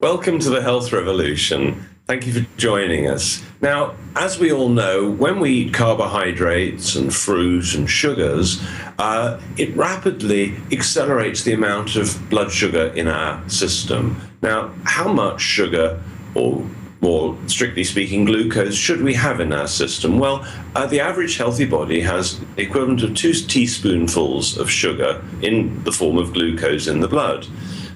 Welcome to the Health Revolution. Thank you for joining us. Now, as we all know, when we eat carbohydrates and fruit and sugars, it rapidly accelerates the amount of blood sugar in our system. Now, how much sugar, or more strictly speaking, glucose, should we have in our system? Well, the average healthy body has the equivalent of 2 teaspoonfuls of sugar in the form of glucose in the blood.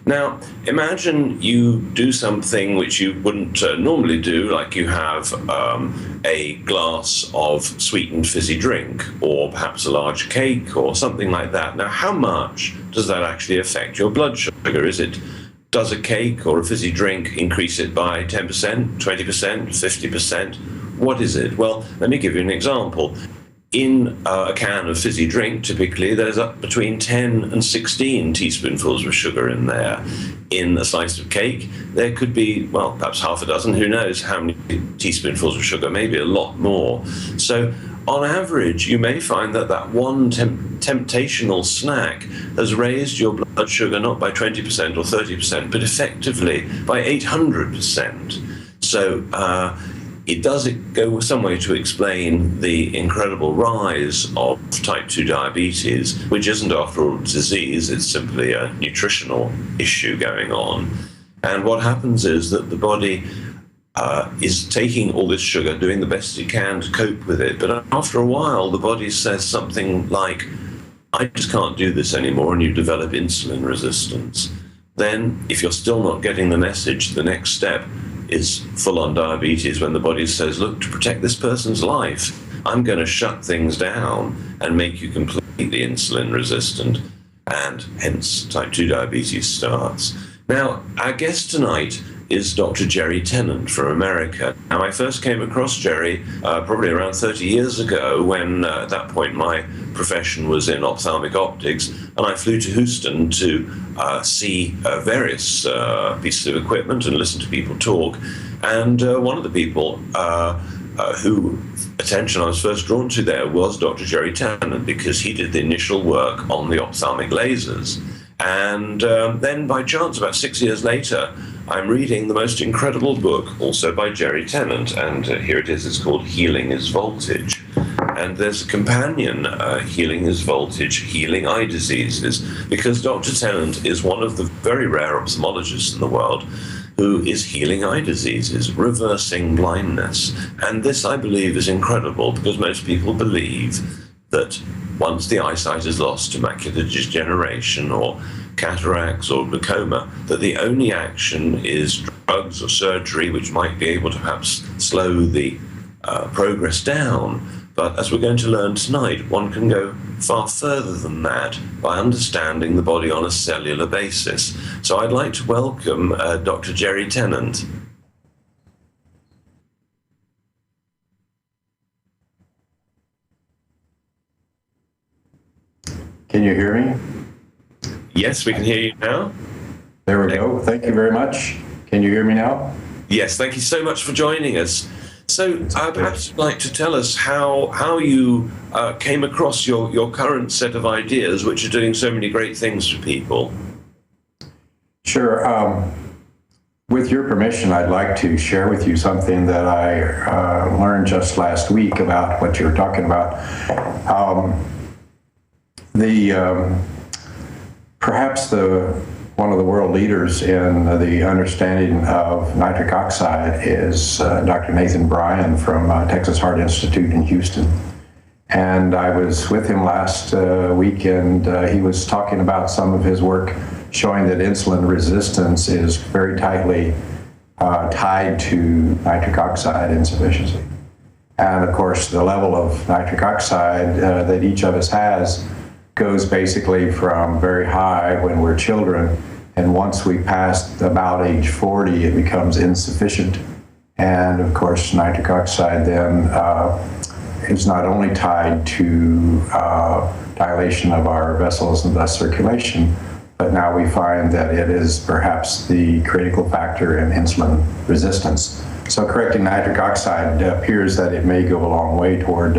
Now, imagine you do something which you wouldn't normally do, like you have a glass of sweetened fizzy drink, or perhaps a large cake, or something like that. Now, how much does that actually affect your blood sugar? Does a cake or a fizzy drink increase it by 10%, 20%, 50%? What is it? Well, let me give you an example. In a can of fizzy drink, typically, there's up between 10 and 16 teaspoonfuls of sugar in there. In a slice of cake, there could be, well, perhaps half a dozen, who knows how many teaspoonfuls of sugar, maybe a lot more. So on average, you may find that that one temptational snack has raised your blood sugar not by 20% or 30%, but effectively by 800%. So it does go some way to explain the incredible rise of type 2 diabetes, which isn't, after all, a disease. It's simply a nutritional issue going on. And what happens is that the body is taking all this sugar, doing the best it can to cope with it. But after a while, the body says something like, I just can't do this anymore, and you develop insulin resistance. Then, if you're still not getting the message, the next step is full-on diabetes, when the body says, look, to protect this person's life, I'm going to shut things down and make you completely insulin resistant, and hence type 2 diabetes starts. Now, our guest tonight is Dr. Jerry Tennant from America. Now, I first came across Jerry probably around 30 years ago, when at that point my profession was in ophthalmic optics, and I flew to Houston to see various pieces of equipment and listen to people talk. And one of the people who attention I was first drawn to there was Dr. Jerry Tennant, because he did the initial work on the ophthalmic lasers. And then by chance, about 6 years later, I'm reading the most incredible book, also by Jerry Tennant, and here it is. It's called Healing is Voltage. And there's a companion, Healing is Voltage, Healing Eye Diseases, because Dr. Tennant is one of the very rare ophthalmologists in the world who is healing eye diseases, reversing blindness. And this, I believe, is incredible, because most people believe that once the eyesight is lost to macular degeneration or cataracts or glaucoma, that the only action is drugs or surgery, which might be able to perhaps slow the progress down. But as we're going to learn tonight, one can go far further than that by understanding the body on a cellular basis. So I'd like to welcome Dr. Jerry Tennant. Can you hear me? Yes, we can hear you now. There we go. Thank you very much. Can you hear me now? Yes, thank you so much for joining us. So perhaps you'd like to tell us how you came across your current set of ideas, which are doing so many great things for people. Sure. With your permission, I'd like to share with you something that I learned just last week about what you're talking about. Perhaps one of the world leaders in the understanding of nitric oxide is Dr. Nathan Bryan from Texas Heart Institute in Houston. And I was with him last week, and he was talking about some of his work showing that insulin resistance is very tightly tied to nitric oxide insufficiency. And of course, the level of nitric oxide that each of us has goes basically from very high when we're children, and once we pass about age 40, it becomes insufficient. And of course, nitric oxide then is not only tied to dilation of our vessels and thus circulation, but now we find that it is perhaps the critical factor in insulin resistance. So correcting nitric oxide appears that it may go a long way toward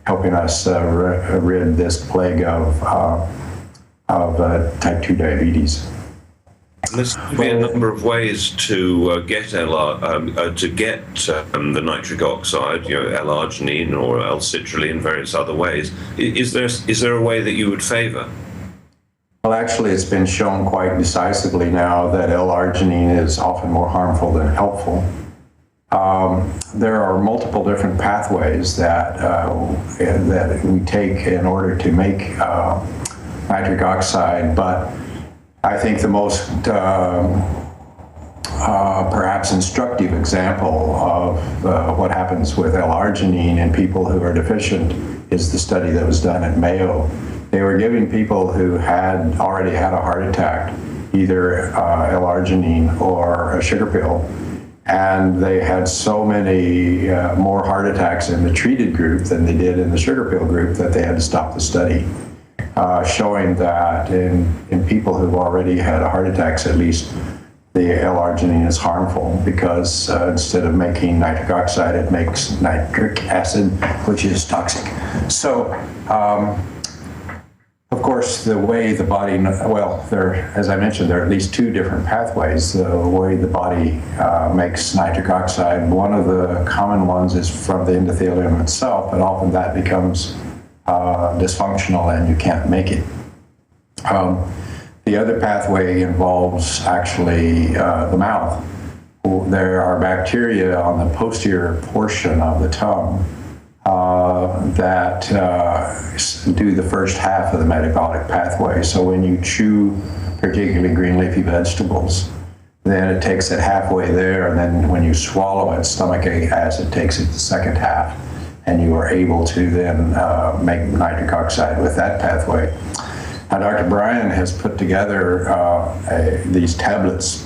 helping us rid this plague of type 2 diabetes. There's going to be a number of ways to get the nitric oxide, L-arginine or L-citrulline, various other ways. Is there a way that you would favor? Well, actually, it's been shown quite decisively now that L-arginine is often more harmful than helpful. There are multiple different pathways that we take in order to make nitric oxide, but I think the most perhaps instructive example of what happens with L-arginine in people who are deficient is the study that was done at Mayo. They were giving people who had already had a heart attack either L-arginine or a sugar pill, and they had so many more heart attacks in the treated group than they did in the sugar pill group that they had to stop the study. Showing that in people who've already had heart attacks, at least, the L-arginine is harmful because instead of making nitric oxide, it makes nitric acid, which is toxic. So, of course, the way the body, as I mentioned, there are at least two different pathways. The way the body makes nitric oxide, one of the common ones is from the endothelium itself, and often that becomes dysfunctional and you can't make it. The other pathway involves actually the mouth. There are bacteria on the posterior portion of the tongue that do the first half of the metabolic pathway. So when you chew particularly green leafy vegetables, then it takes it halfway there, and then when you swallow it, stomach acid takes it the second half, and you are able to then make nitric oxide with that pathway. Now, Dr. Bryan has put together these tablets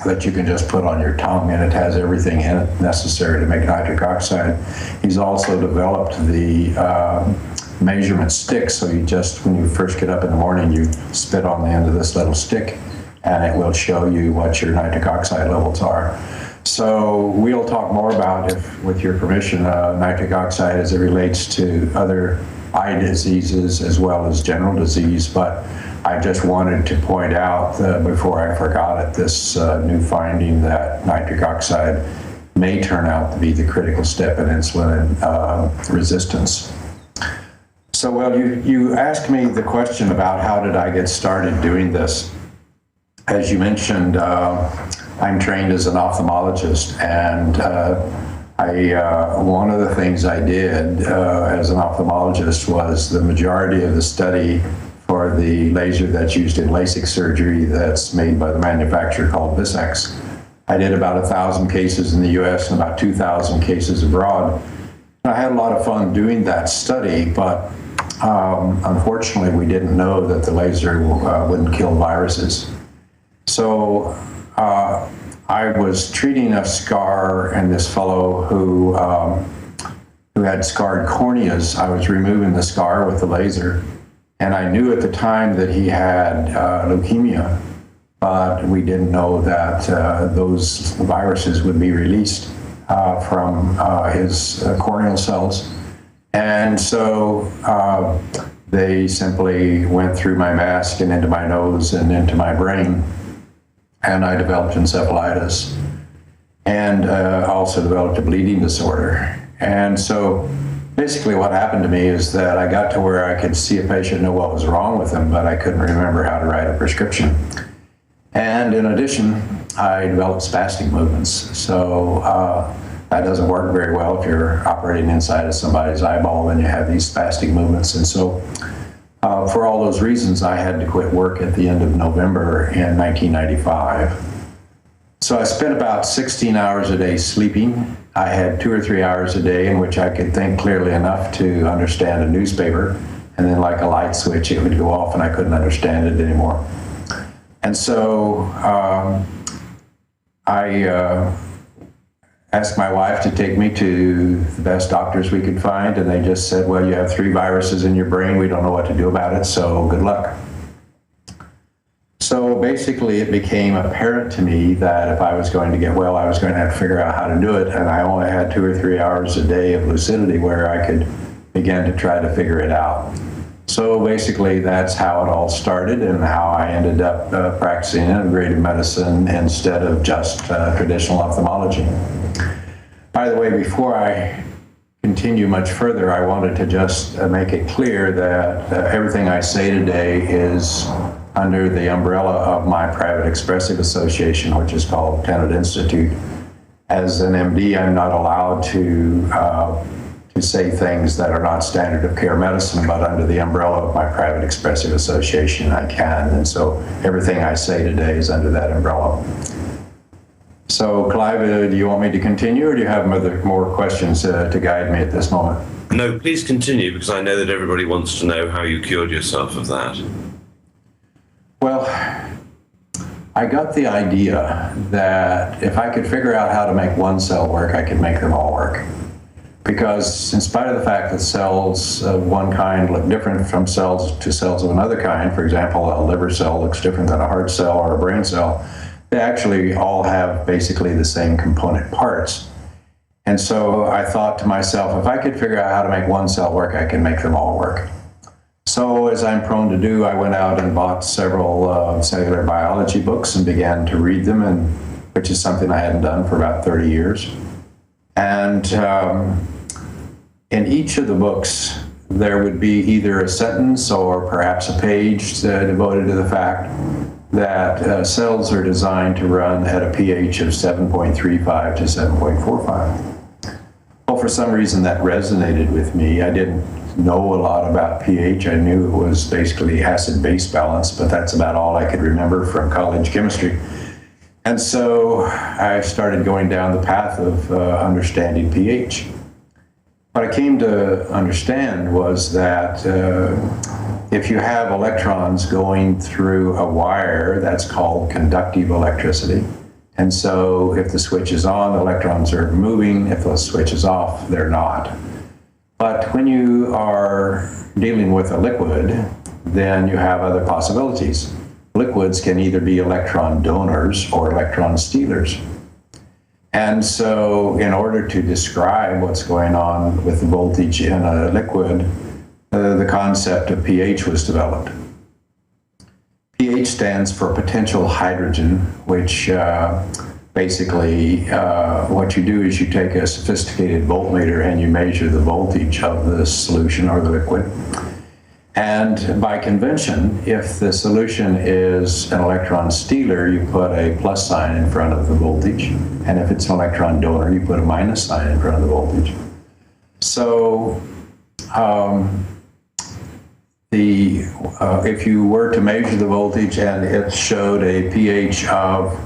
that you can just put on your tongue, and it has everything in it necessary to make nitric oxide. He's also developed the measurement stick, so you just, when you first get up in the morning, you spit on the end of this little stick, and it will show you what your nitric oxide levels are. So we'll talk more about, with your permission, nitric oxide as it relates to other eye diseases as well as general disease, but I just wanted to point out before I forgot it, this new finding that nitric oxide may turn out to be the critical step in insulin resistance. So, well, you asked me the question about how did I get started doing this. As you mentioned, I'm trained as an ophthalmologist, and one of the things I did as an ophthalmologist was the majority of the study for the laser that's used in LASIK surgery that's made by the manufacturer called Vissx. I did about 1,000 cases in the US and about 2,000 cases abroad. And I had a lot of fun doing that study, but unfortunately we didn't know that the laser wouldn't kill viruses. So I was treating a scar in this fellow who had scarred corneas. I was removing the scar with the laser, and I knew at the time that he had leukemia, but we didn't know that those viruses would be released from his corneal cells. And so they simply went through my mask and into my nose and into my brain. And I developed encephalitis, and also developed a bleeding disorder. And so basically what happened to me is that I got to where I could see a patient, know what was wrong with them, but I couldn't remember how to write a prescription. And in addition, I developed spastic movements. So That doesn't work very well if you're operating inside of somebody's eyeball and you have these spastic movements. And so for all those reasons, I had to quit work at the end of November in 1995. So I spent about 16 hours a day sleeping. I had 2 or 3 hours a day in which I could think clearly enough to understand a newspaper. And then like a light switch, it would go off and I couldn't understand it anymore. And so I asked my wife to take me to the best doctors we could find, and they just said, well, you have 3 viruses in your brain. We don't know what to do about it, so good luck. So basically, it became apparent to me that if I was going to get well, I was going to have to figure out how to do it, and I only had 2 or 3 hours a day of lucidity where I could begin to try to figure it out. So basically, that's how it all started and how I ended up practicing integrative medicine instead of just traditional ophthalmology. By the way, before I continue much further, I wanted to just make it clear that everything I say today is under the umbrella of my private expressive association, which is called Tennant Institute. As an MD, I'm not allowed to say things that are not standard of care medicine, but under the umbrella of my private expressive association, I can. And so everything I say today is under that umbrella. So, Clive, do you want me to continue, or do you have more questions to guide me at this moment? No, please continue, because I know that everybody wants to know how you cured yourself of that. Well, I got the idea that if I could figure out how to make one cell work, I could make them all work. Because in spite of the fact that cells of one kind look different from cells to cells of another kind, for example, a liver cell looks different than a heart cell or a brain cell, they actually all have basically the same component parts. And so I thought to myself, if I could figure out how to make one cell work, I can make them all work. So as I'm prone to do, I went out and bought several cellular biology books and began to read them, and which is something I hadn't done for about 30 years. And in each of the books, there would be either a sentence or perhaps a page devoted to the fact that cells are designed to run at a pH of 7.35 to 7.45. Well, for some reason that resonated with me. I didn't know a lot about pH. I knew it was basically acid-base balance, but that's about all I could remember from college chemistry. And so I started going down the path of understanding pH. What I came to understand was that if you have electrons going through a wire, that's called conductive electricity. And so if the switch is on, the electrons are moving. If the switch is off, they're not. But when you are dealing with a liquid, then you have other possibilities. Liquids can either be electron donors or electron stealers. And so in order to describe what's going on with the voltage in a liquid, the concept of pH was developed. pH stands for potential hydrogen, which basically what you do is you take a sophisticated voltmeter and you measure the voltage of the solution or the liquid. And by convention, if the solution is an electron stealer, you put a plus sign in front of the voltage. And if it's an electron donor, you put a minus sign in front of the voltage. So if you were to measure the voltage and it showed a pH of,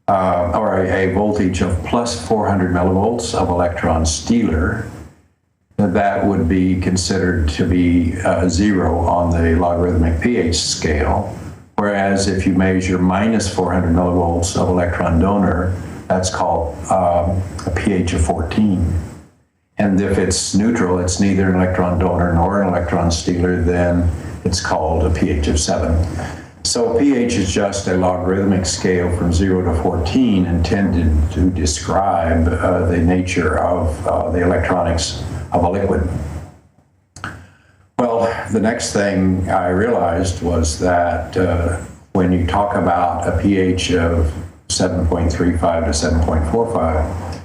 or a voltage of plus 400 millivolts of electron stealer, that would be considered to be 0 on the logarithmic pH scale. Whereas if you measure minus 400 millivolts of electron donor, that's called a pH of 14. And if it's neutral, it's neither an electron donor nor an electron stealer, then it's called a pH of 7. So pH is just a logarithmic scale from 0 to 14 intended to describe the nature of the electronics of a liquid. Well, the next thing I realized was that when you talk about a pH of 7.35 to 7.45,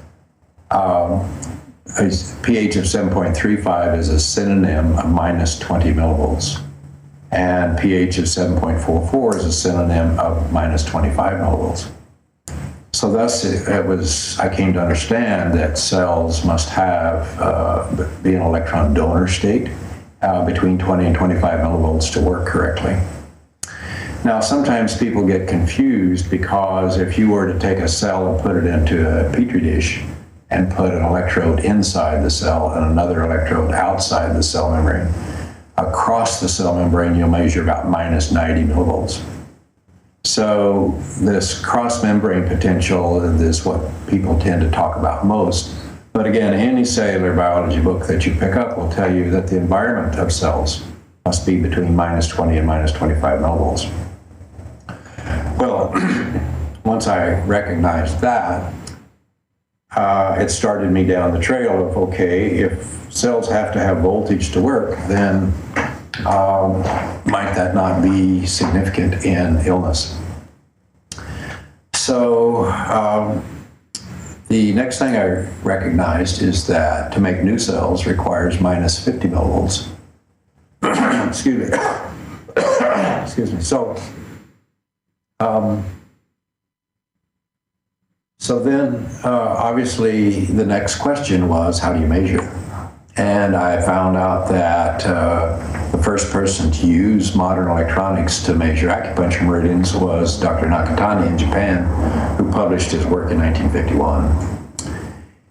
a pH of 7.35 is a synonym of minus 20 millivolts, and pH of 7.44 is a synonym of minus 25 millivolts. So thus I came to understand that cells must have, be an electron donor state between 20 and 25 millivolts to work correctly. Now, sometimes people get confused because if you were to take a cell and put it into a petri dish and put an electrode inside the cell and another electrode outside the cell membrane, across the cell membrane you'll measure about minus 90 millivolts. So this cross-membrane potential is what people tend to talk about most. But again, any cellular biology book that you pick up will tell you that the environment of cells must be between minus 20 and minus 25 millivolts. Well, once I recognized that, it started me down the trail of, okay, if cells have to have voltage to work, then might that not be significant in illness? So the next thing I recognized is that to make new cells requires minus 50 millivolts. Excuse me. Excuse me. So then, obviously, the next question was, how do you measure? And I found out that the first person to use modern electronics to measure acupuncture meridians was Dr. Nakatani in Japan, who published his work in 1951.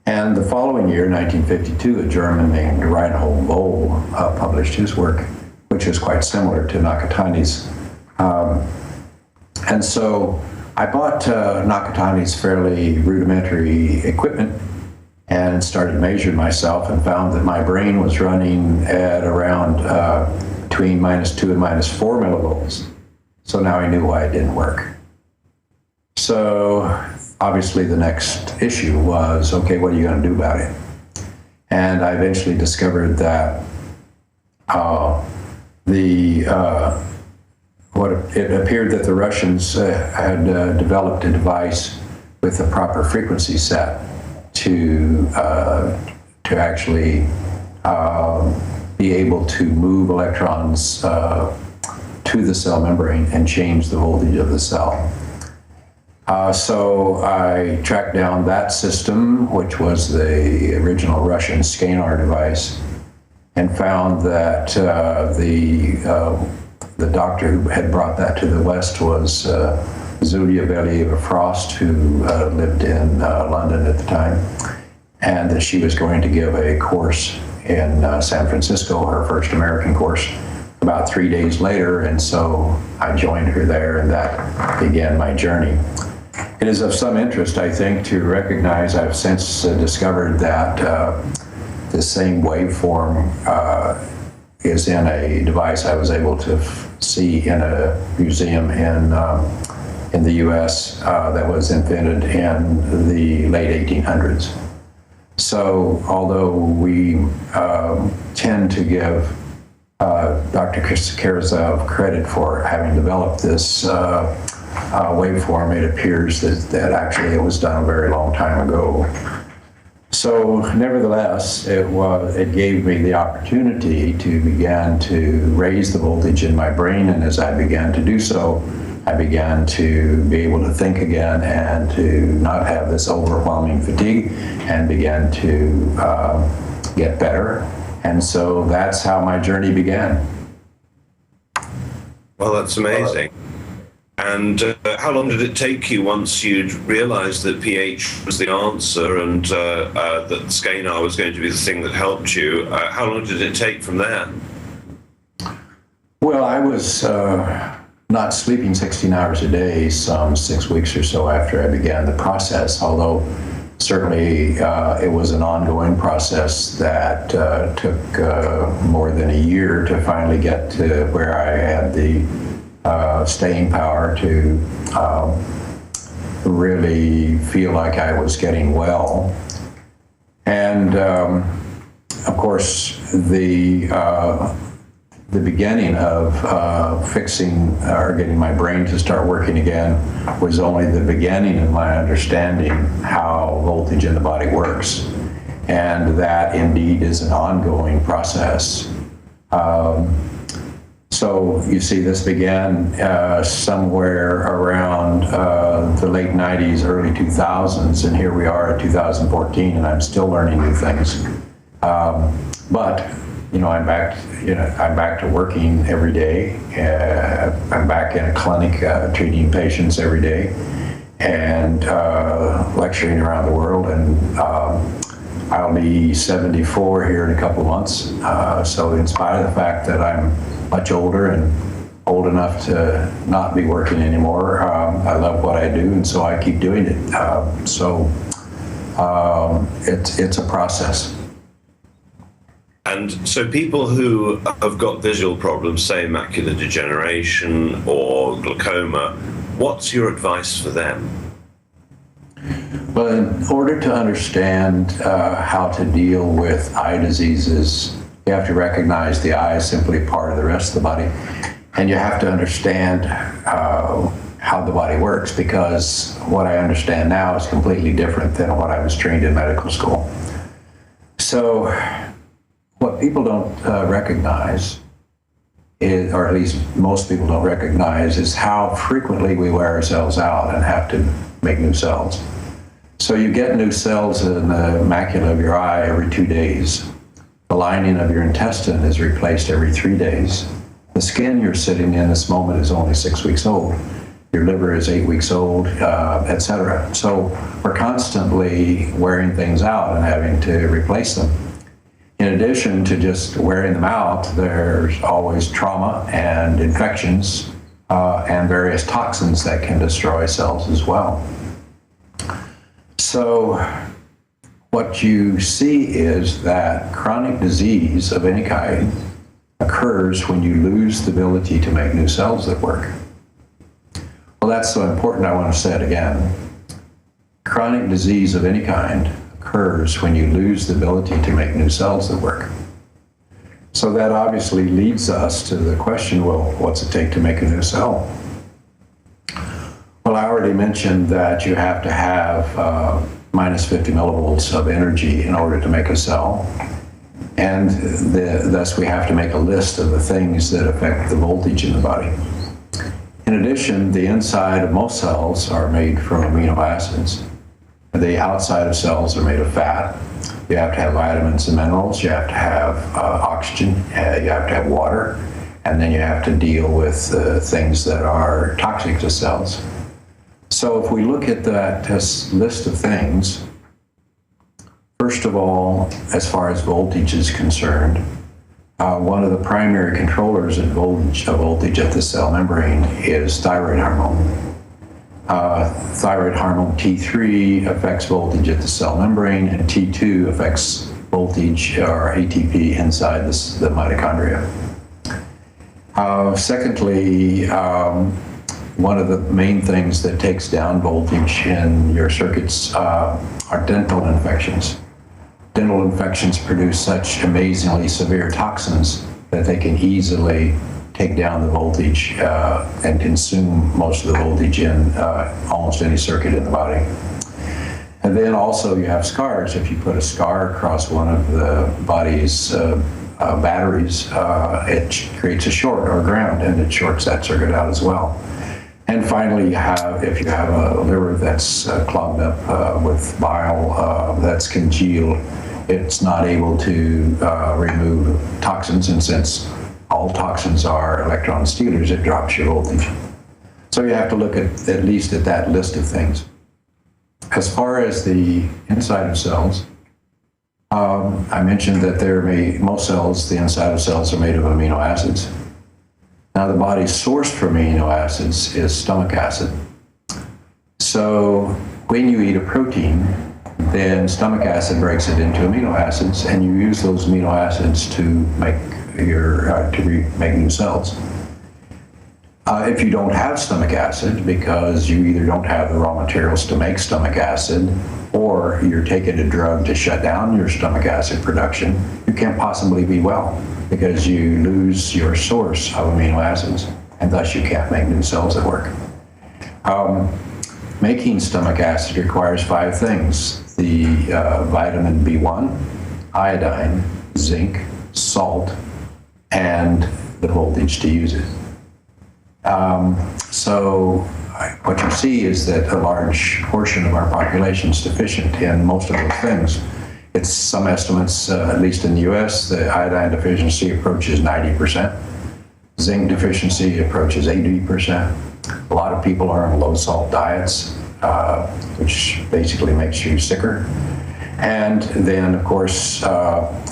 And the following year, 1952, a German named Reinhold Bohl published his work, which is quite similar to Nakatani's. And so I bought Nakatani's fairly rudimentary equipment and started measuring myself and found that my brain was running at around between minus 2 and minus 4 millivolts. So now I knew why it didn't work. So obviously the next issue was, okay, what are you going to do about it? And I eventually discovered that it appeared that the Russians had developed a device with the proper frequency set to actually be able to move electrons to the cell membrane and change the voltage of the cell. So I tracked down that system, which was the original Russian Skanar device, and found that the doctor who had brought that to the West was Zulia Velieva Frost, who lived in London at the time, and that she was going to give a course in San Francisco, her first American course, about 3 days later, and so I joined her there, and that began my journey. It is of some interest, I think, to recognize I've since discovered that the same waveform is in a device I was able to see in a museum in the U.S. That was invented in the late 1800s. So although we tend to give Dr. Karazov credit for having developed this waveform, it appears that actually it was done a very long time ago. So nevertheless, it gave me the opportunity to begin to raise the voltage in my brain, and as I began to do so, I began to be able to think again and to not have this overwhelming fatigue, and began to get better. And so that's how my journey began. Well, that's amazing. And how long did it take you once you'd realized that pH was the answer and that Skanar was going to be the thing that helped you? How long did it take from there? Well, I was not sleeping 16 hours a day some 6 weeks or so after I began the process, although certainly it was an ongoing process that took more than a year to finally get to where I had the staying power to really feel like I was getting well. And of course, the beginning of fixing or getting my brain to start working again was only the beginning of my understanding how voltage in the body works, and that indeed is an ongoing process. So you see, this began somewhere around the late 90s, early 2000s, and here we are at 2014, and I'm still learning new things. But I'm back. I'm back to working every day. I'm back in a clinic treating patients every day, and lecturing around the world. And I'll be 74 here in a couple of months. So in spite of the fact that I'm much older and old enough to not be working anymore, I love what I do, and so I keep doing it. It's a process. And so people who have got visual problems, say macular degeneration or glaucoma, what's your advice for them? Well, in order to understand how to deal with eye diseases, you have to recognize the eye is simply part of the rest of the body. And you have to understand how the body works, because what I understand now is completely different than what I was trained in medical school. So what people don't recognize is, or at least most people don't recognize, is how frequently we wear ourselves out and have to make new cells. So you get new cells in the macula of your eye every 2 days. The lining of your intestine is replaced every 3 days. The skin you're sitting in this moment is only 6 weeks old. Your liver is 8 weeks old, etc. So we're constantly wearing things out and having to replace them. In addition to just wearing them out, there's always trauma and infections and various toxins that can destroy cells as well. So what you see is that chronic disease of any kind occurs when you lose the ability to make new cells that work. Well, that's so important, I want to say it again. Chronic disease of any kind occurs when you lose the ability to make new cells that work. So that obviously leads us to the question, well, what's it take to make a new cell? Well, I already mentioned that you have to have minus 50 millivolts of energy in order to make a cell. And thus we have to make a list of the things that affect the voltage in the body. In addition, the inside of most cells are made from amino acids. The outside of cells are made of fat. You have to have vitamins and minerals. You have to have oxygen. You have to have water. And then you have to deal with things that are toxic to cells. So if we look at that list of things, first of all, as far as voltage is concerned, one of the primary controllers of voltage at the cell membrane is thyroid hormone. Thyroid hormone T3 affects voltage at the cell membrane, and T2 affects voltage, or ATP, inside the mitochondria. Secondly, one of the main things that takes down voltage in your circuits are dental infections. Dental infections produce such amazingly severe toxins that they can easily take down the voltage and consume most of the voltage in almost any circuit in the body. And then also you have scars. If you put a scar across one of the body's batteries, it creates a short or ground, and it shorts that circuit out as well. And finally, if you have a liver that's clogged up with bile that's congealed, it's not able to remove toxins, and since all toxins are electron stealers, it drops your voltage. So you have to look at least at that list of things. As far as the inside of cells, I mentioned that most cells, the inside of cells, are made of amino acids. Now, the body's source for amino acids is stomach acid. So when you eat a protein, then stomach acid breaks it into amino acids, and you use those amino acids to make make new cells. If you don't have stomach acid, because you either don't have the raw materials to make stomach acid, or you're taking a drug to shut down your stomach acid production, you can't possibly be well, because you lose your source of amino acids, and thus you can't make new cells that work. Making stomach acid requires 5 things: the vitamin B1, iodine, zinc, salt, and the voltage to use it. So what you see is that a large portion of our population is deficient in most of those things. It's some estimates, at least in the US, the iodine deficiency approaches 90%. Zinc deficiency approaches 80%. A lot of people are on low salt diets, which basically makes you sicker. And then, of course,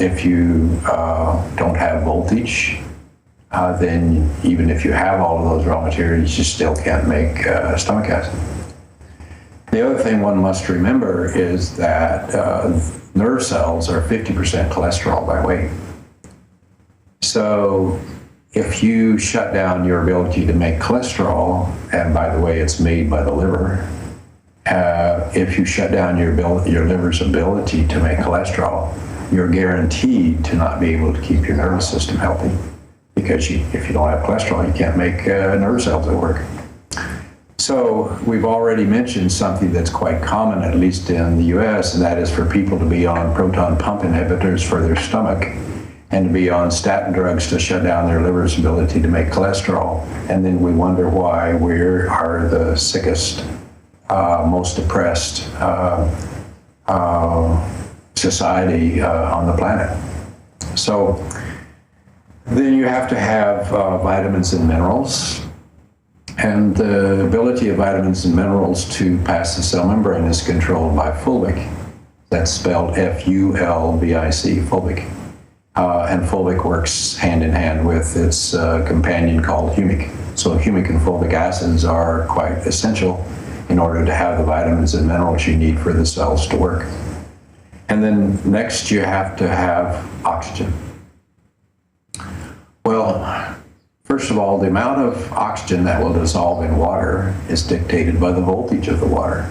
if you don't have voltage, then even if you have all of those raw materials, you still can't make stomach acid. The other thing one must remember is that nerve cells are 50% cholesterol by weight. So if you shut down your ability to make cholesterol, and by the way, it's made by the liver, if you shut down your liver's ability to make cholesterol, you're guaranteed to not be able to keep your nervous system healthy, because if you don't have cholesterol, you can't make nerve cells that work. So we've already mentioned something that's quite common, at least in the US, and that is for people to be on proton pump inhibitors for their stomach and to be on statin drugs to shut down their liver's ability to make cholesterol. And then we wonder why we are the sickest, most depressed society on the planet. So then you have to have vitamins and minerals. And the ability of vitamins and minerals to pass the cell membrane is controlled by fulvic. That's spelled F-U-L-V-I-C, fulvic. And fulvic works hand in hand with its companion called humic. So humic and fulvic acids are quite essential in order to have the vitamins and minerals you need for the cells to work. And then next you have to have oxygen. Well, first of all, the amount of oxygen that will dissolve in water is dictated by the voltage of the water.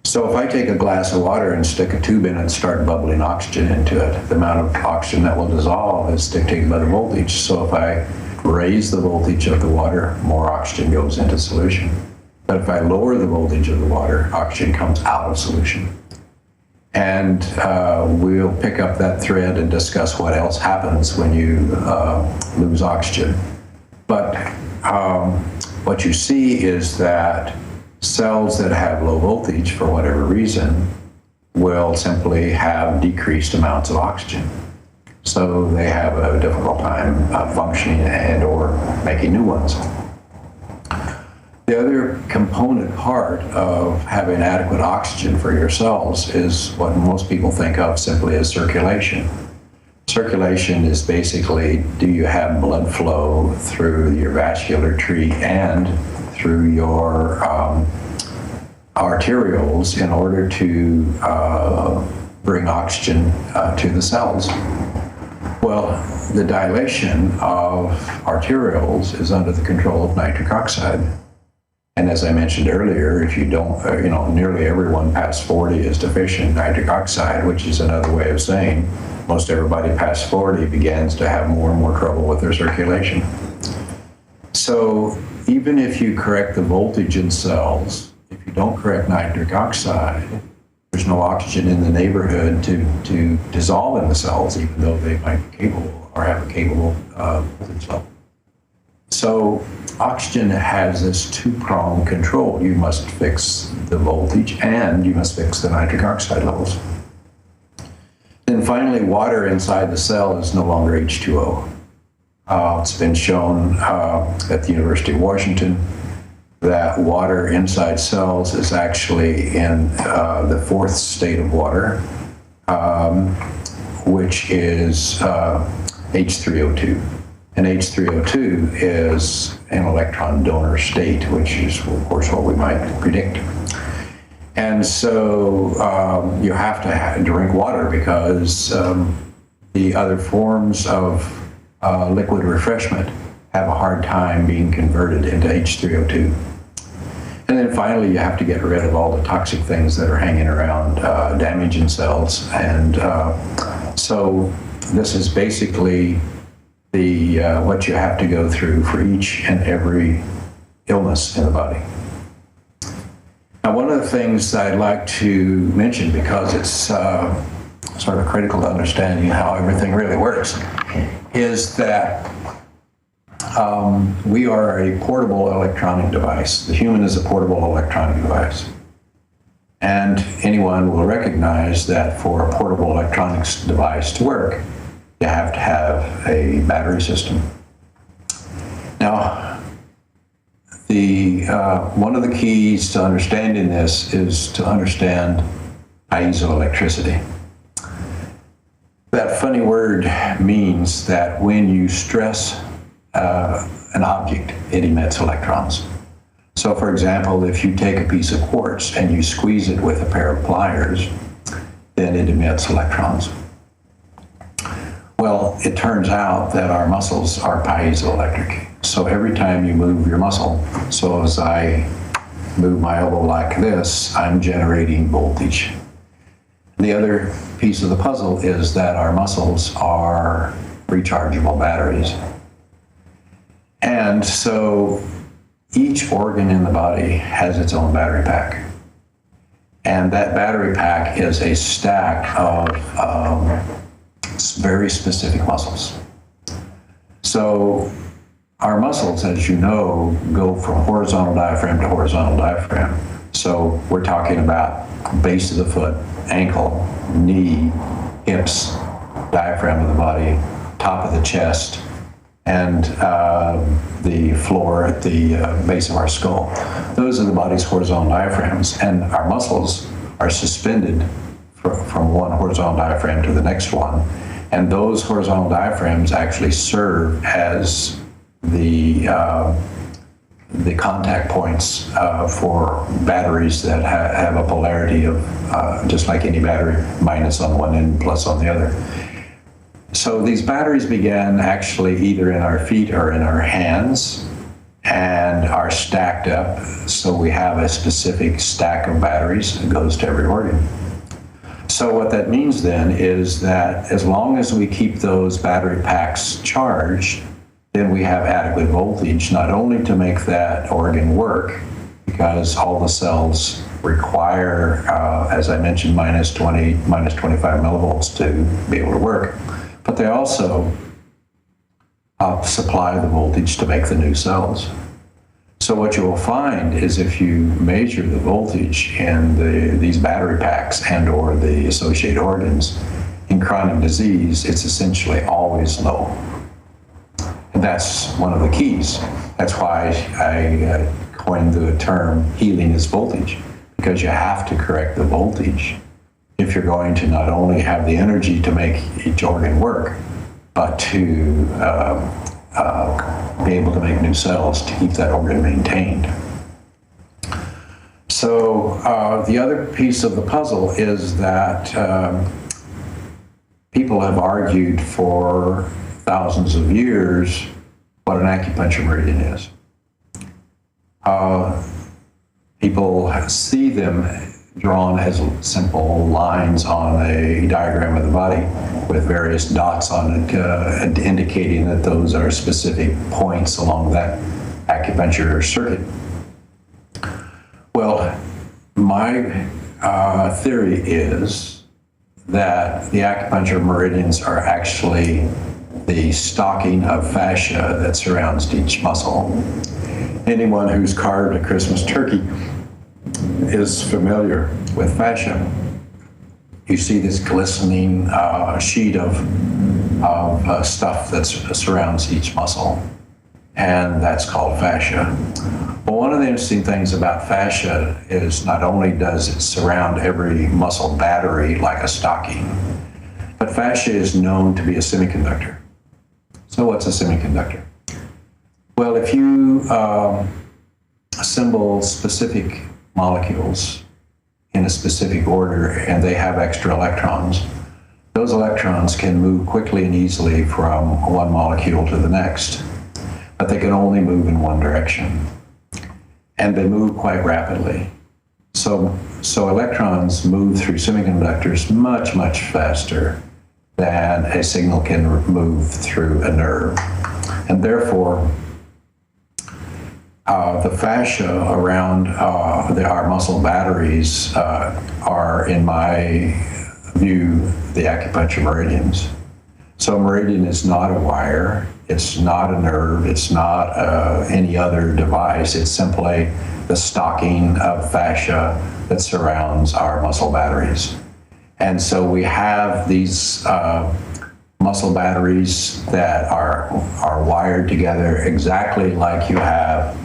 So if I take a glass of water and stick a tube in it and start bubbling oxygen into it, the amount of oxygen that will dissolve is dictated by the voltage. So if I raise the voltage of the water, more oxygen goes into solution. But if I lower the voltage of the water, oxygen comes out of solution. And we'll pick up that thread and discuss what else happens when you lose oxygen. But what you see is that cells that have low voltage, for whatever reason, will simply have decreased amounts of oxygen. So they have a difficult time functioning and or making new ones. The other component part of having adequate oxygen for your cells is what most people think of simply as circulation. Circulation is basically, do you have blood flow through your vascular tree and through your arterioles in order to bring oxygen to the cells? Well, the dilation of arterioles is under the control of nitric oxide. And as I mentioned earlier, if you don't, nearly everyone past 40 is deficient in nitric oxide, which is another way of saying most everybody past 40 begins to have more and more trouble with their circulation. So even if you correct the voltage in cells, if you don't correct nitric oxide, there's no oxygen in the neighborhood to dissolve in the cells, even though they might be capable or have a capable voltage level. So oxygen has this two-pronged control. You must fix the voltage and you must fix the nitric oxide levels. Then finally, water inside the cell is no longer H2O. It's been shown at the University of Washington that water inside cells is actually in the fourth state of water, which is H3O2. And H3O2 is an electron donor state, which is, of course, what we might predict. And so you have to drink water because the other forms of liquid refreshment have a hard time being converted into H3O2. And then finally, you have to get rid of all the toxic things that are hanging around, damaging cells. And so this is basically what you have to go through for each and every illness in the body. Now, one of the things I'd like to mention, because it's sort of critical to understanding how everything really works, is that we are a portable electronic device. The human is a portable electronic device. And anyone will recognize that for a portable electronics device to work, you have to have a battery system. Now, one of the keys to understanding this is to understand piezoelectricity. That funny word means that when you stress an object, it emits electrons. So for example, if you take a piece of quartz and you squeeze it with a pair of pliers, then it emits electrons. Well, it turns out that our muscles are piezoelectric. So every time you move your muscle, so as I move my elbow like this, I'm generating voltage. The other piece of the puzzle is that our muscles are rechargeable batteries. And so each organ in the body has its own battery pack. And that battery pack is a stack of very specific muscles. So our muscles, as you know, go from horizontal diaphragm to horizontal diaphragm. So we're talking about base of the foot, ankle, knee, hips, diaphragm of the body, top of the chest, and the floor at the base of our skull. Those are the body's horizontal diaphragms, and our muscles are suspended from one horizontal diaphragm to the next one. And those horizontal diaphragms actually serve as the contact points for batteries that have a polarity of, just like any battery, minus on one end, plus on the other. So these batteries began actually either in our feet or in our hands and are stacked up. So we have a specific stack of batteries that goes to every organ. So what that means then is that as long as we keep those battery packs charged, then we have adequate voltage, not only to make that organ work, because all the cells require, as I mentioned, minus 25 millivolts to be able to work, but they also supply the voltage to make the new cells. So what you will find is if you measure the voltage in these battery packs and or the associated organs in chronic disease, it's essentially always low. And that's one of the keys. That's why I coined the term healing is voltage, because you have to correct the voltage if you're going to not only have the energy to make each organ work, but to be able to make new cells to keep that organ maintained. So the other piece of the puzzle is that people have argued for thousands of years what an acupuncture meridian is. People see them drawn as simple lines on a diagram of the body with various dots on it, indicating that those are specific points along that acupuncture circuit. Well, my theory is that the acupuncture meridians are actually the stocking of fascia that surrounds each muscle. Anyone who's carved a Christmas turkey is familiar with fascia. You see this glistening sheet of stuff that surrounds each muscle, and that's called fascia. Well, one of the interesting things about fascia is not only does it surround every muscle battery like a stocking, but fascia is known to be a semiconductor. So what's a semiconductor? Well, if you assemble specific molecules in a specific order and they have extra electrons, those electrons can move quickly and easily from one molecule to the next, but they can only move in one direction. And they move quite rapidly. So electrons move through semiconductors much, much faster than a signal can move through a nerve. And therefore, the fascia around our muscle batteries are, in my view, the acupuncture meridians. So a meridian is not a wire. It's not a nerve. It's not any other device. It's simply the stocking of fascia that surrounds our muscle batteries. And so we have these muscle batteries that are wired together exactly like you have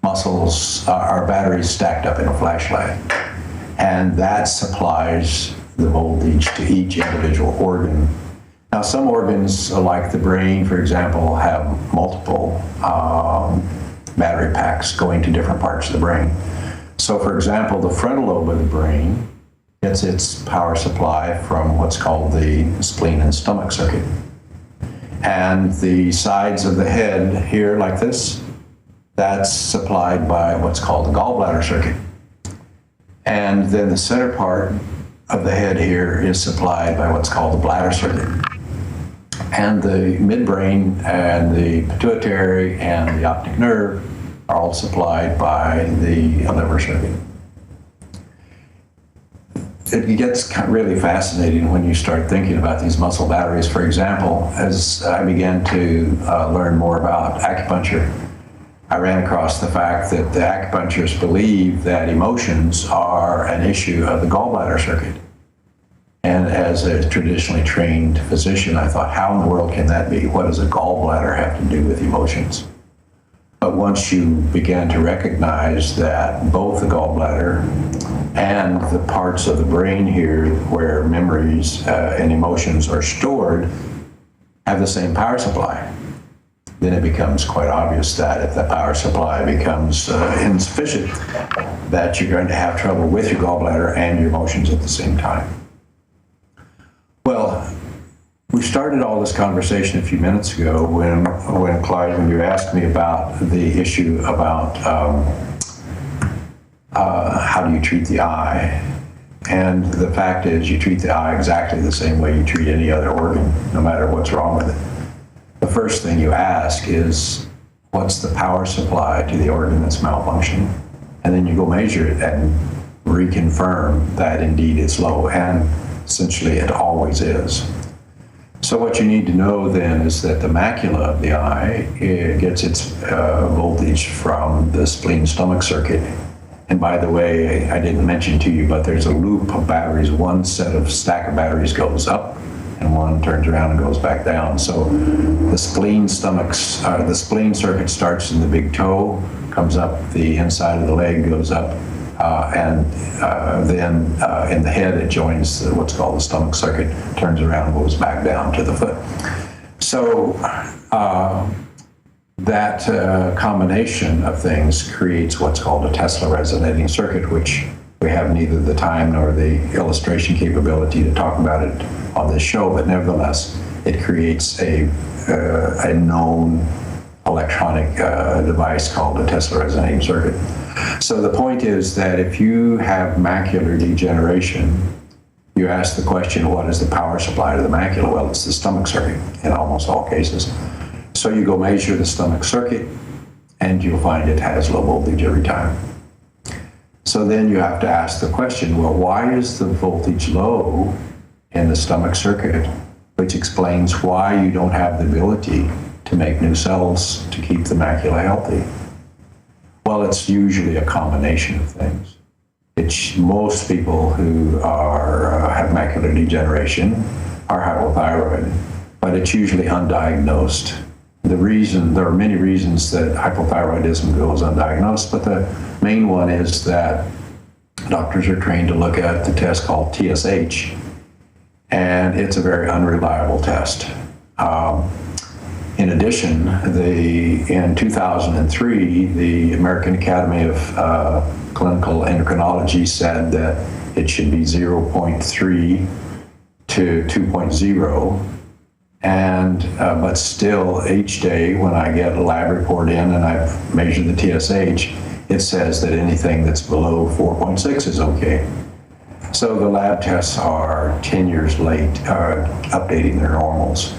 muscles, our batteries stacked up in a flashlight. And that supplies the voltage to each individual organ. Now, some organs, like the brain, for example, have multiple battery packs going to different parts of the brain. So, for example, the frontal lobe of the brain gets its power supply from what's called the spleen and stomach circuit. And the sides of the head here, like this, that's supplied by what's called the gallbladder circuit. And then the center part of the head here is supplied by what's called the bladder circuit. And the midbrain and the pituitary and the optic nerve are all supplied by the liver circuit. It gets really fascinating when you start thinking about these muscle batteries. For example, as I began to learn more about acupuncture, I ran across the fact that the acupuncturists believe that emotions are an issue of the gallbladder circuit. And as a traditionally trained physician, I thought, how in the world can that be? What does a gallbladder have to do with emotions? But once you began to recognize that both the gallbladder and the parts of the brain here where memories and emotions are stored have the same power supply, then it becomes quite obvious that if the power supply becomes insufficient, that you're going to have trouble with your gallbladder and your emotions at the same time. Well, we started all this conversation a few minutes ago when Clive, when you asked me about the issue about how do you treat the eye? And the fact is, you treat the eye exactly the same way you treat any other organ, no matter what's wrong with it. The first thing you ask is, what's the power supply to the organ that's malfunctioning? And then you go measure it and reconfirm that indeed it's low, and essentially it always is. So what you need to know then is that the macula of the eye, it gets its voltage from the spleen-stomach circuit. And by the way, I didn't mention to you, but there's a loop of batteries. One set of stack of batteries goes up, and one turns around and goes back down. So the spleen circuit starts in the big toe, comes up the inside of the leg, goes up, and then in the head it joins what's called the stomach circuit, turns around and goes back down to the foot. So that combination of things creates what's called a Tesla resonating circuit, which we have neither the time nor the illustration capability to talk about it on this show, but nevertheless, it creates a known electronic device called a Tesla resonating circuit. So the point is that if you have macular degeneration, you ask the question, what is the power supply to the macula? Well, it's the stomach circuit in almost all cases. So you go measure the stomach circuit, and you'll find it has low voltage every time. So then you have to ask the question, well, why is the voltage low in the stomach circuit? Which explains why you don't have the ability to make new cells to keep the macula healthy. Well, it's usually a combination of things. Most people who have macular degeneration are hypothyroid, but it's usually undiagnosed. There are many reasons that hypothyroidism goes undiagnosed, but the main one is that doctors are trained to look at the test called TSH, and it's a very unreliable test. In addition, in 2003, the American Academy of Clinical Endocrinology said that it should be 0.3 to 2.0. But still, each day when I get a lab report in and I measure the TSH, it says that anything that's below 4.6 is okay. So the lab tests are 10 years late updating their normals.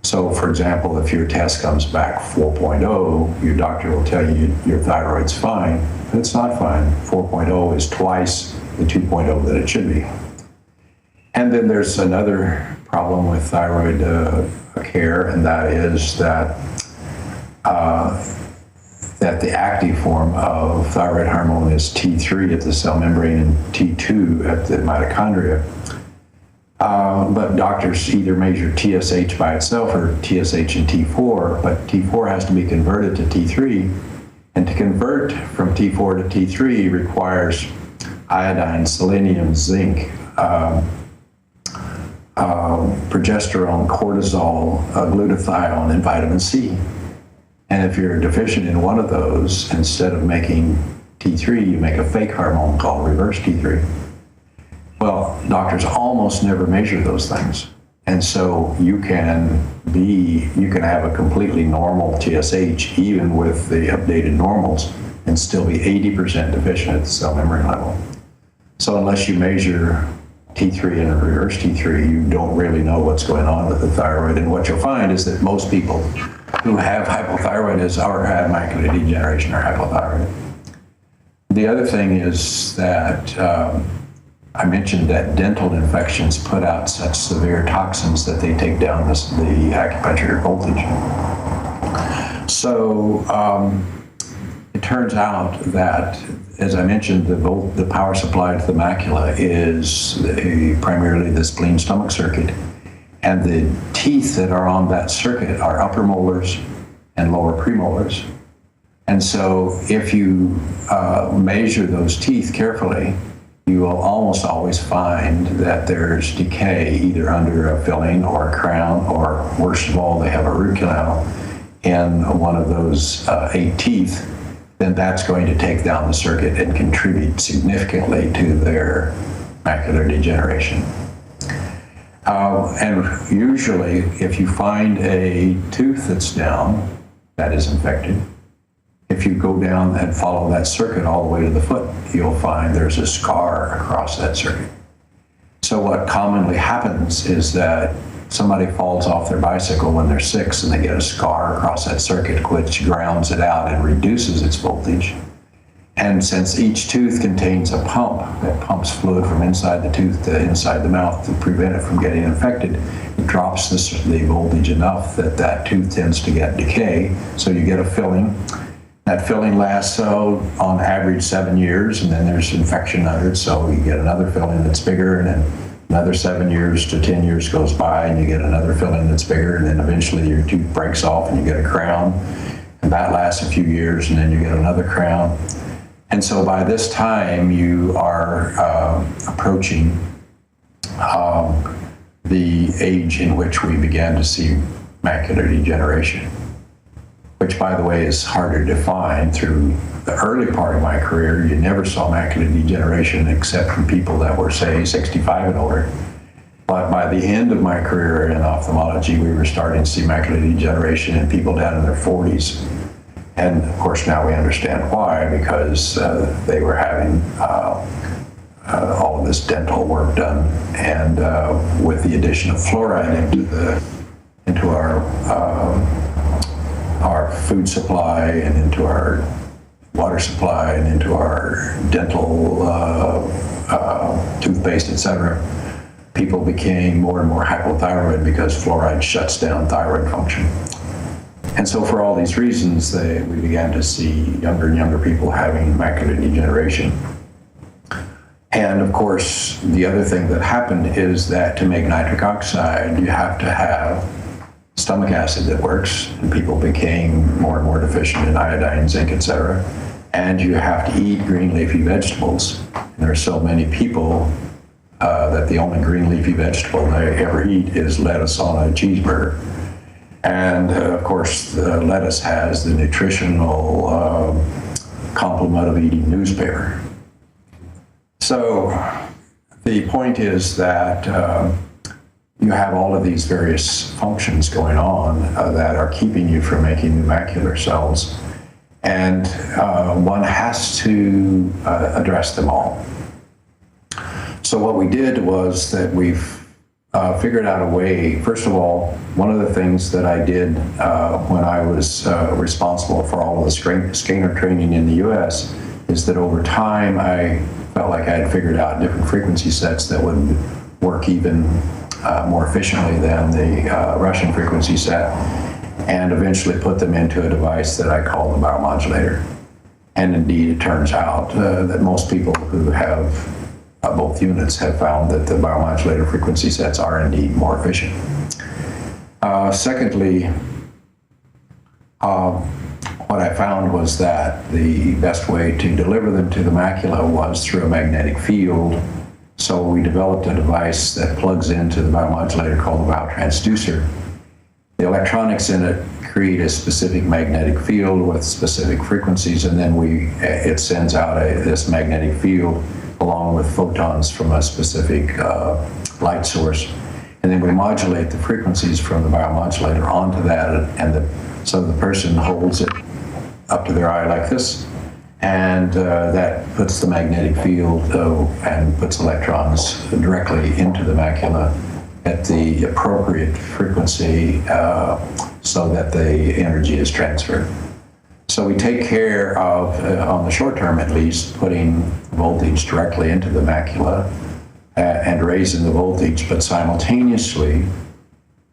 So, for example, if your test comes back 4.0, your doctor will tell you your thyroid's fine, but it's not fine. 4.0 is twice the 2.0 that it should be. And then there's another problem with thyroid care, and that is that that the active form of thyroid hormone is T3 at the cell membrane and T2 at the mitochondria. But doctors either measure TSH by itself or TSH and T4, but T4 has to be converted to T3. And to convert from T4 to T3 requires iodine, selenium, zinc, progesterone, cortisol, glutathione, and vitamin C. And if you're deficient in one of those, instead of making T3, you make a fake hormone called reverse T3. Well, doctors almost never measure those things. And so you can have a completely normal TSH, even with the updated normals, and still be 80% deficient at the cell membrane level. So unless you measure T3 and reverse T3, you don't really know what's going on with the thyroid. And what you'll find is that most people who have hypothyroidism or have macular degeneration are hypothyroid. The other thing is that I mentioned that dental infections put out such severe toxins that they take down the acupuncture voltage. So it turns out that, as I mentioned, the power supply to the macula is primarily the spleen stomach circuit. And the teeth that are on that circuit are upper molars and lower premolars. And so if you measure those teeth carefully, you will almost always find that there's decay either under a filling or a crown, or worst of all, they have a root canal in one of those 8 teeth. Then that's going to take down the circuit and contribute significantly to their macular degeneration. And usually, if you find a tooth that's down, that is infected. If you go down and follow that circuit all the way to the foot, you'll find there's a scar across that circuit. So what commonly happens is that somebody falls off their bicycle when they're 6 and they get a scar across that circuit, which grounds it out and reduces its voltage. And since each tooth contains a pump that pumps fluid from inside the tooth to inside the mouth to prevent it from getting infected, it drops the voltage enough that that tooth tends to get decay. So you get a filling. That filling lasts, on average, 7 years, and then there's infection under it, so you get another filling that's bigger, and then another 7 years to 10 years goes by, and you get another filling that's bigger, and then eventually your tooth breaks off and you get a crown, and that lasts a few years, and then you get another crown. And so by this time, you are approaching the age in which we began to see macular degeneration, which, by the way, is harder to define. Through the early part of my career, you never saw macular degeneration except from people that were, say, 65 and older. But by the end of my career in ophthalmology, we were starting to see macular degeneration in people down in their 40s. And of course, now we understand why, because they were having all of this dental work done, and with the addition of fluoride into our food supply and into our water supply and into our dental toothpaste, etc., people became more and more hypothyroid because fluoride shuts down thyroid function. And so for all these reasons, we began to see younger and younger people having macular degeneration. And of course, the other thing that happened is that to make nitric oxide, you have to have stomach acid that works, and people became more and more deficient in iodine, zinc, etc. And you have to eat green leafy vegetables. And there are so many people that the only green leafy vegetable they ever eat is lettuce on a cheeseburger. And of course, the lettuce has the nutritional complement of eating newspaper. So the point is that you have all of these various functions going on that are keeping you from making new macular cells. And one has to address them all. So what we did was that we've figured out a way. First of all, one of the things that I did when I was responsible for all of the scanner training in the US is that over time I felt like I had figured out different frequency sets that would work even more efficiently than the Russian frequency set. and eventually put them into a device that I call the biomodulator. And indeed, it turns out that most people who have both units have found that the biomodulator frequency sets are indeed more efficient. Secondly, what I found was that the best way to deliver them to the macula was through a magnetic field. So we developed a device that plugs into the biomodulator called the biotransducer. The electronics in it create a specific magnetic field with specific frequencies, and then it sends out this magnetic field along with photons from a specific light source. And then we modulate the frequencies from the biomodulator onto that, so the person holds it up to their eye like this, and that puts the magnetic field and puts electrons directly into the macula at the appropriate frequency so that the energy is transferred. So we take care of, on the short term at least, putting voltage directly into the macula and raising the voltage, but simultaneously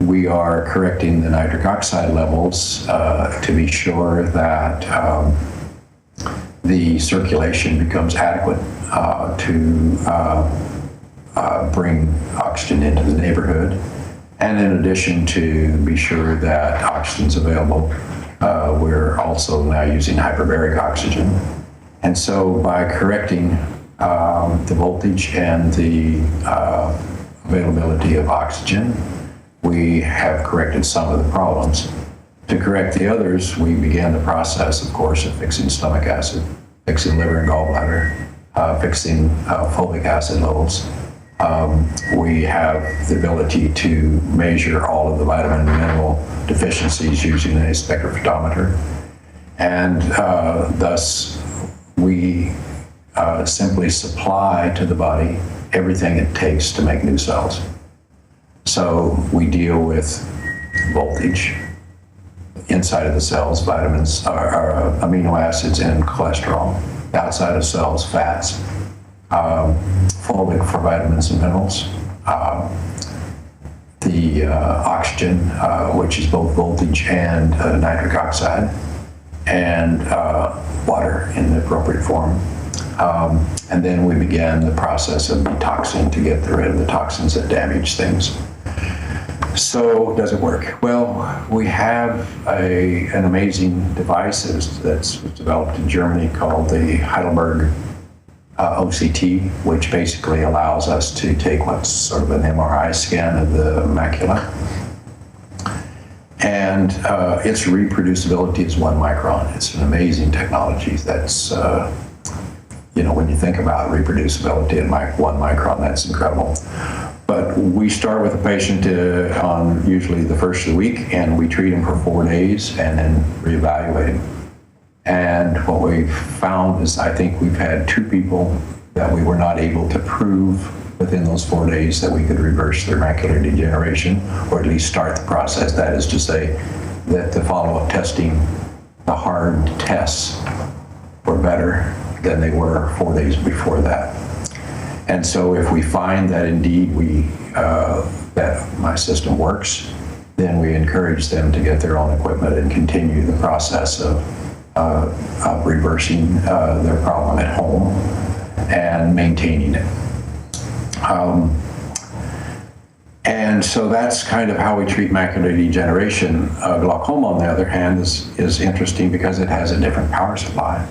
we are correcting the nitric oxide levels to be sure that the circulation becomes adequate to bring oxygen into the neighborhood, and in addition to be sure that oxygen is available, we're also now using hyperbaric oxygen. And so by correcting the voltage and the availability of oxygen, we have corrected some of the problems. To correct the others, we began the process, of course, of fixing stomach acid, fixing liver and gallbladder, fixing fulvic acid levels. We have the ability to measure all of the vitamin and mineral deficiencies using a spectrophotometer. And thus, we simply supply to the body everything it takes to make new cells. So we deal with voltage inside of the cells, vitamins, amino acids, and cholesterol. Outside of cells, fats, fulvic for vitamins and minerals, the oxygen, which is both voltage and nitric oxide, and water in the appropriate form. And then we began the process of detoxing to get rid of the toxins that damage things. So does it work? Well, we have an amazing device that's developed in Germany called the Heidelberg OCT, which basically allows us to take what's sort of an MRI scan of the macula. And its reproducibility is 1 micron. It's an amazing technology that's, when you think about reproducibility at 1 micron, that's incredible. But we start with a patient on usually the first of the week, and we treat him for 4 days and then reevaluate him. And what we've found is, I think we've had 2 people that we were not able to prove within those 4 days that we could reverse their macular degeneration, or at least start the process. That is to say that the follow-up testing, the hard tests, were better than they were 4 days before that. And so if we find that indeed that my system works, then we encourage them to get their own equipment and continue the process of reversing their problem at home and maintaining it. And so that's kind of how we treat macular degeneration. Glaucoma, on the other hand, is interesting because it has a different power supply.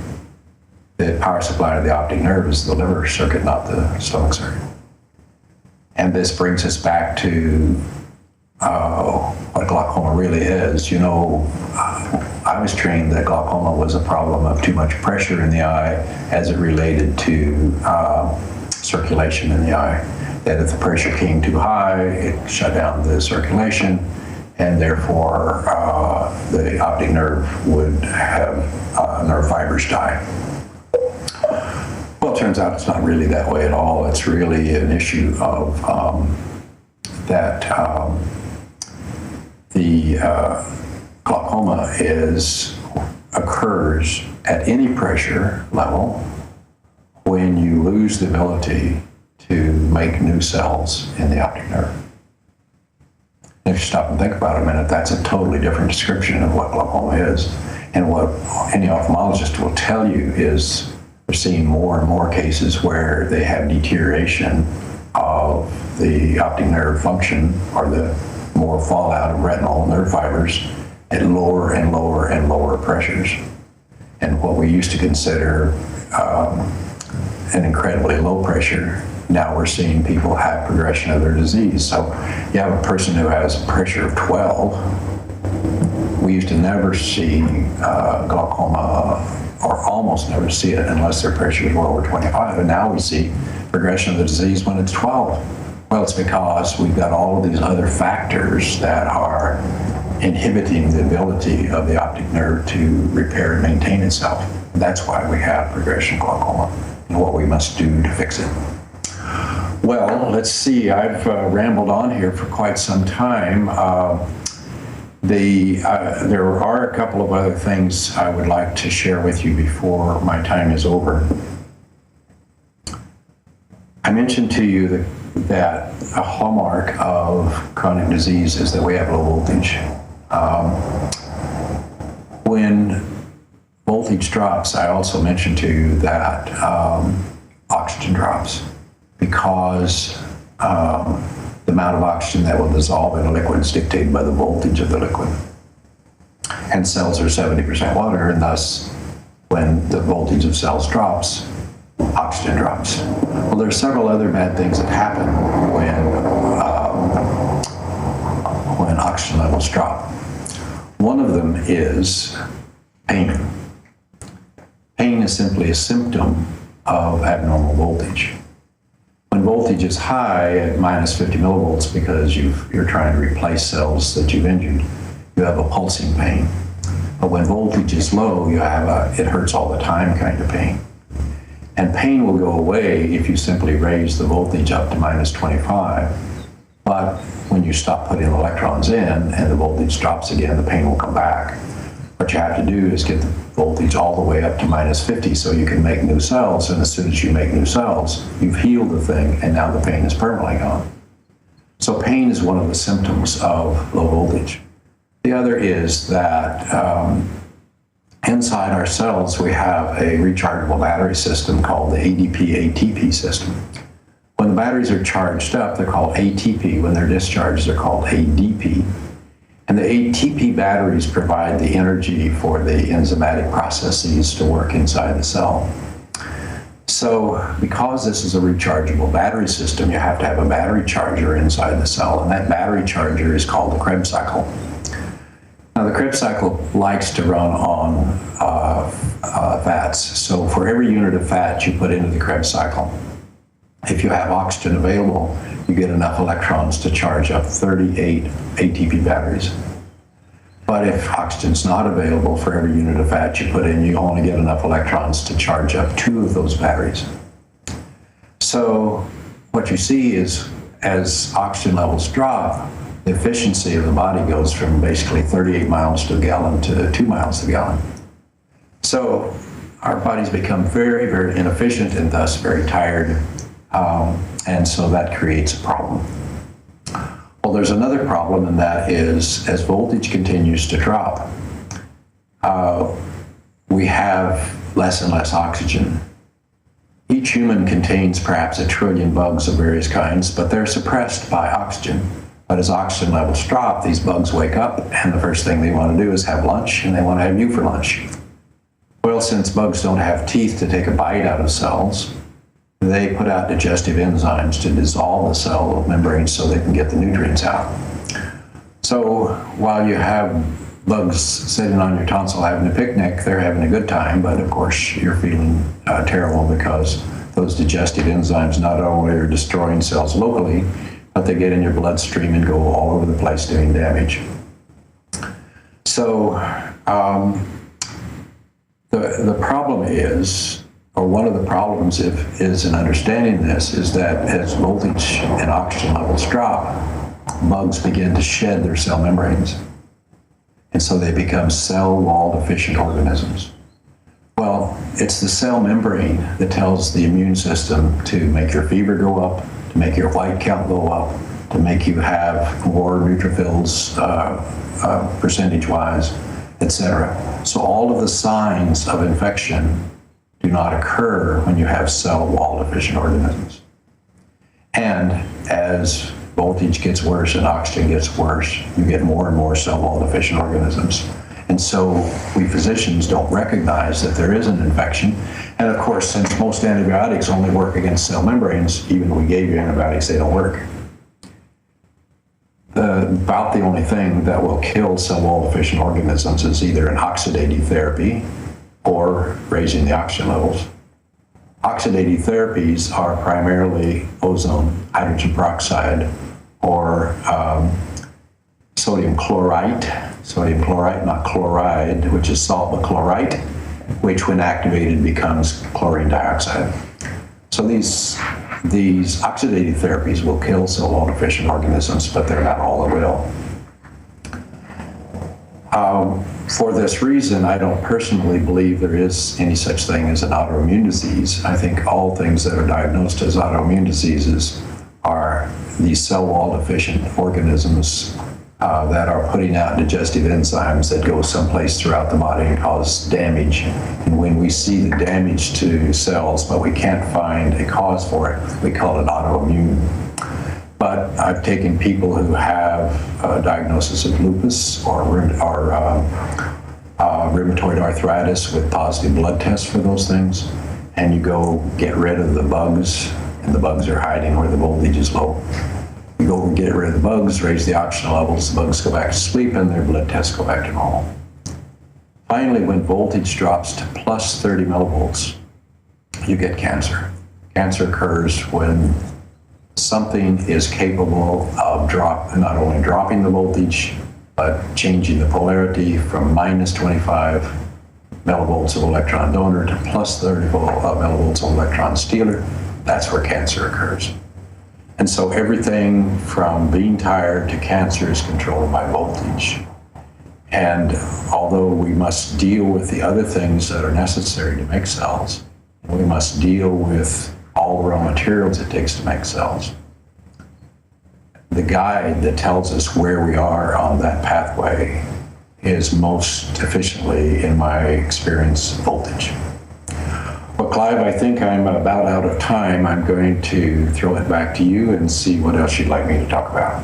The power supply of the optic nerve is the liver circuit, not the stomach circuit. And this brings us back to what glaucoma really is. I was trained that glaucoma was a problem of too much pressure in the eye as it related to circulation in the eye. That if the pressure came too high, it shut down the circulation, and therefore the optic nerve would have nerve fibers die. Well, it turns out it's not really that way at all. It's really an issue of that the glaucoma occurs at any pressure level when you lose the ability to make new cells in the optic nerve. If you stop and think about it a minute, that's a totally different description of what glaucoma is. And what any ophthalmologist will tell you is we're seeing more and more cases where they have deterioration of the optic nerve function, or the more fallout of retinal nerve fibers at lower and lower and lower pressures. And what we used to consider an incredibly low pressure, now we're seeing people have progression of their disease. So you have a person who has a pressure of 12. We used to never see glaucoma, or almost never see it unless their pressure is well over 25. And now we see progression of the disease when it's 12. Well, it's because we've got all of these other factors that are inhibiting the ability of the optic nerve to repair and maintain itself. That's why we have progression of glaucoma and what we must do to fix it. Well, let's see. I've rambled on here for quite some time. There are a couple of other things I would like to share with you before my time is over. I mentioned to you that a hallmark of chronic disease is that we have low voltage. When voltage drops, I also mentioned to you that oxygen drops, because the amount of oxygen that will dissolve in a liquid is dictated by the voltage of the liquid. And cells are 70% water, and thus, when the voltage of cells drops, oxygen drops. Well, there are several other bad things that happen when oxygen levels drop. One of them is pain. Pain is simply a symptom of abnormal voltage. When voltage is high at minus 50 millivolts, because you're trying to replace cells that you've injured, you have a pulsing pain. But when voltage is low, you have it hurts all the time kind of pain. And pain will go away if you simply raise the voltage up to minus 25. But when you stop putting electrons in and the voltage drops again, the pain will come back. What you have to do is get the voltage all the way up to minus 50 so you can make new cells. And as soon as you make new cells, you've healed the thing, and now the pain is permanently gone. So pain is one of the symptoms of low voltage. The other is that inside our cells, we have a rechargeable battery system called the ADP-ATP system. When the batteries are charged up, they're called ATP. When they're discharged, they're called ADP. And the ATP batteries provide the energy for the enzymatic processes to work inside the cell. So because this is a rechargeable battery system, you have to have a battery charger inside the cell, and that battery charger is called the Krebs cycle. Now, the Krebs cycle likes to run on fats. So for every unit of fat you put into the Krebs cycle, if you have oxygen available, you get enough electrons to charge up 38 ATP batteries. But if oxygen's not available, for every unit of fat you put in, you only get enough electrons to charge up 2 of those batteries. So what you see is, as oxygen levels drop, the efficiency of the body goes from basically 38 miles to a gallon to 2 miles to a gallon. So our bodies become very, very inefficient and thus very tired. And so that creates a problem. Well, there's another problem, and that is, as voltage continues to drop, we have less and less oxygen. Each human contains perhaps 1 trillion bugs of various kinds, but they're suppressed by oxygen. But as oxygen levels drop, these bugs wake up, and the first thing they want to do is have lunch, and they want to have you for lunch. Well, since bugs don't have teeth to take a bite out of cells, they put out digestive enzymes to dissolve the cell membranes so they can get the nutrients out. So while you have bugs sitting on your tonsil having a picnic, they're having a good time, but of course you're feeling terrible, because those digestive enzymes not only are destroying cells locally, but they get in your bloodstream and go all over the place doing damage. So the problem is, or one of the problems is in understanding this, is that as voltage and oxygen levels drop, bugs begin to shed their cell membranes. And so they become cell wall deficient organisms. Well, it's the cell membrane that tells the immune system to make your fever go up, to make your white count go up, to make you have more neutrophils percentage-wise, etc. So all of the signs of infection do not occur when you have cell wall deficient organisms. And as voltage gets worse and oxygen gets worse, you get more and more cell wall deficient organisms. And so we physicians don't recognize that there is an infection. And of course, since most antibiotics only work against cell membranes, even if we gave you antibiotics, they don't work. About the only thing that will kill cell wall deficient organisms is either an oxidative therapy or raising the oxygen levels. Oxidative therapies are primarily ozone, hydrogen peroxide, or sodium chlorite, not chloride, which is salt, but chlorite, which when activated becomes chlorine dioxide. So these oxidative therapies will kill cell wall deficient organisms, but they're not all that will. For this reason, I don't personally believe there is any such thing as an autoimmune disease. I think all things that are diagnosed as autoimmune diseases are these cell wall deficient organisms that are putting out digestive enzymes that go someplace throughout the body and cause damage. And when we see the damage to cells, but we can't find a cause for it, we call it autoimmune. But I've taken people who have a diagnosis of lupus or rheumatoid arthritis with positive blood tests for those things, and you go get rid of the bugs, and the bugs are hiding where the voltage is low. You go get rid of the bugs, raise the oxygen levels, the bugs go back to sleep, and their blood tests go back to normal. Finally, when voltage drops to plus 30 millivolts, you get cancer. Cancer occurs when something is capable of not only dropping the voltage, but changing the polarity from minus 25 millivolts of electron donor to plus 30 millivolts of electron stealer. That's where cancer occurs. And so everything from being tired to cancer is controlled by voltage. And although we must deal with the other things that are necessary to make cells, we must deal with all the raw materials it takes to make cells. The guide that tells us where we are on that pathway is most efficiently, in my experience, voltage. Well, Clive, I think I'm about out of time. I'm going to throw it back to you and see what else you'd like me to talk about.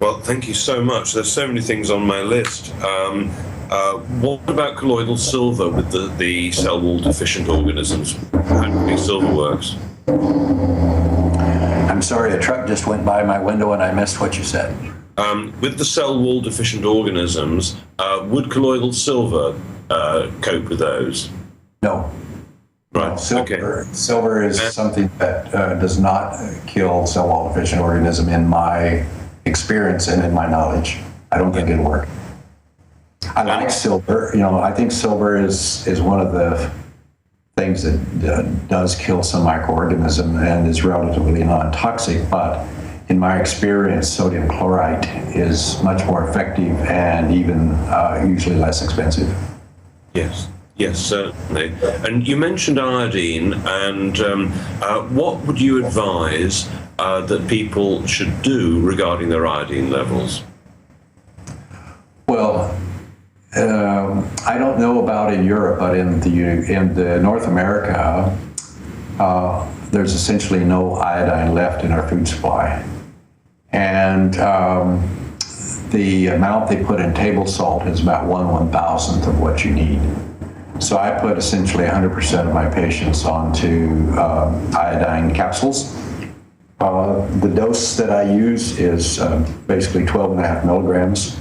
Well, thank you so much. There's so many things on my list. What about colloidal silver with the cell wall deficient organisms? How do you think silver works? I'm sorry, a truck just went by my window and I missed what you said. With the cell wall deficient organisms, would colloidal silver cope with those? No. Right. Silver is something that does not kill cell wall deficient organism in my experience and in my knowledge. I don't think it'll work. I like silver. I think silver is one of the things that does kill some microorganism and is relatively non-toxic, but in my experience, sodium chlorite is much more effective and even usually less expensive. Yes, certainly. And you mentioned iodine, and what would you advise that people should do regarding their iodine levels? Well, I don't know about in Europe, but in the North America, there's essentially no iodine left in our food supply. And the amount they put in table salt is about 1/1000th of what you need. So I put essentially 100% of my patients onto iodine capsules. The dose that I use is basically 12.5 milligrams.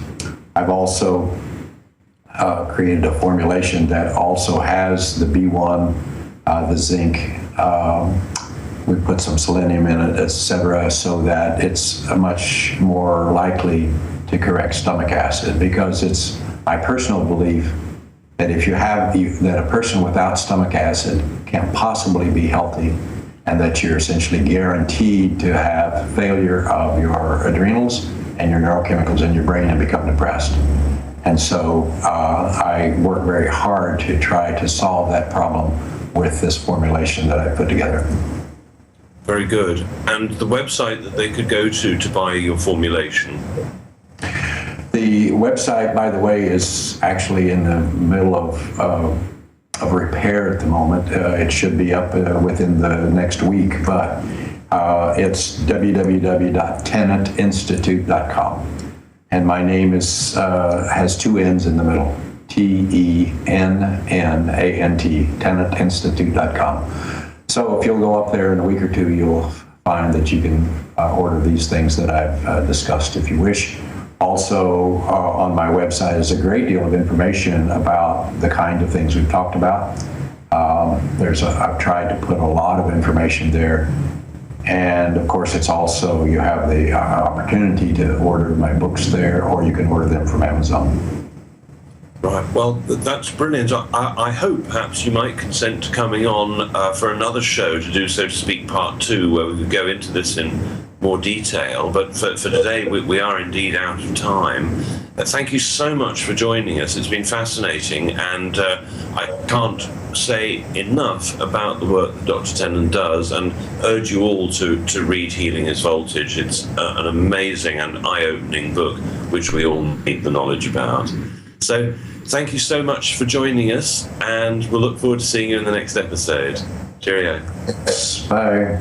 I've also created a formulation that also has the B1, the zinc, we put some selenium in it, etc., so that it's much more likely to correct stomach acid, because it's my personal belief that if you have that a person without stomach acid can't possibly be healthy, and that you're essentially guaranteed to have failure of your adrenals and your neurochemicals in your brain and become depressed. And so I work very hard to try to solve that problem with this formulation that I put together. Very good. And the website that they could go to buy your formulation? The website, by the way, is actually in the middle of repair at the moment. It should be up within the next week, but it's www.tennantinstitute.com. And my name is has two N's in the middle, Tennant, tennantinstitute.com. So if you'll go up there in a week or two, you'll find that you can order these things that I've discussed if you wish. Also, on my website is a great deal of information about the kind of things we've talked about. I've tried to put a lot of information there. And of course, it's also, you have the opportunity to order my books there, or you can order them from Amazon. Right. Well, that's brilliant. I hope perhaps you might consent to coming on for another show, to do, so to speak, part 2, where we could go into this in more detail. But for today, we are indeed out of time. Thank you so much for joining us. It's been fascinating, and I can't say enough about the work that Dr. Tennant does, and urge you all to read Healing is Voltage. It's an amazing and eye-opening book, which we all need the knowledge about. So thank you so much for joining us, and we'll look forward to seeing you in the next episode. Cheerio. Bye.